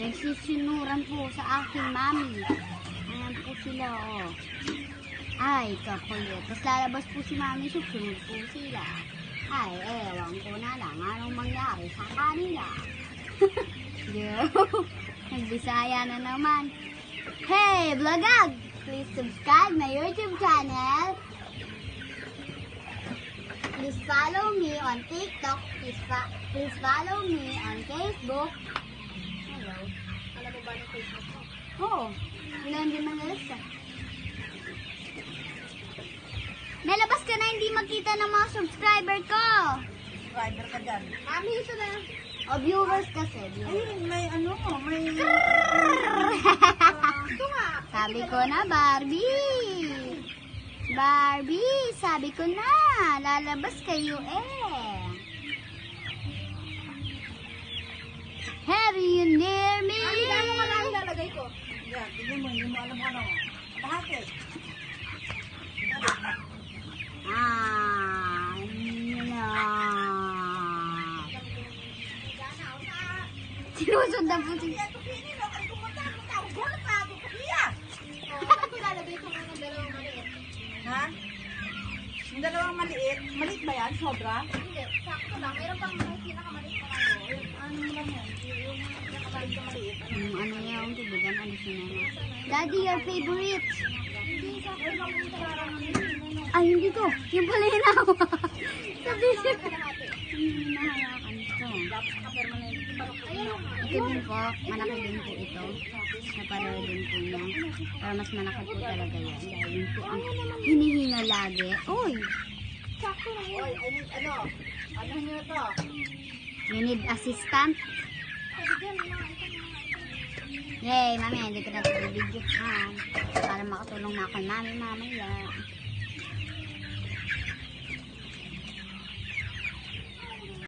Nagsisinuran po sa aking mami. Ayan po sila, oh. Ay, kakulit. Tapos lalabas po si mami, susunod po sila. Ay, ewan ko na lang anong mangyari sa kanila. Yo, nagbisaya na naman. Hey, vlogag! Please subscribe my YouTube channel. Please follow me on TikTok. Please follow me on Facebook. Hello. Alam mo ba ng Facebook mo? Oo. Ilan din manalasa. Nalabas ka na hindi magkita ng mga subscriber ko. Subscriber ka dyan. Mami, ito na. O viewers kasi. Viewers. Ayun, may ano, may... Ito nga. Sabi ko na, Barbie. Barbie, sabi ko na. Lalabas kayo eh. Have you near me? Mami, gano'n ka lang ilalagay ko? Yan, tignan mo, hindi mo alam ano. Bahati. Yun na. Sinusundan po si... Ha? Yung dalawang maliit. Maliit ba yan? Sobra? Hindi, sakto lang. Meron pang may pinakamaliit na ano. Ano mo lang yan? Yung pinakamaliit na maliit. Ano niya ang tubugan? Ano sinama? Daddy, your favorite? Hindi, sakto lang yung talagang Ay, hindi to. Yung pala yung nawa. Sabi siya. kalahati. Nahawakan ito. Dapat naka-permanent. Ayun nga. Ito din po. Malaki din po ito. Napareho din po niya. Pero mas malaki po talaga yan. Dahil yun po ang hinihinga lagi. Uy! Sakto lang yun. Oy, I need ano? Ano nyo to? You need assistant? Sabi dyan, mga ito. Yay, mami, hindi ko na ito video. Para makatulong na ako kay mami mamaya.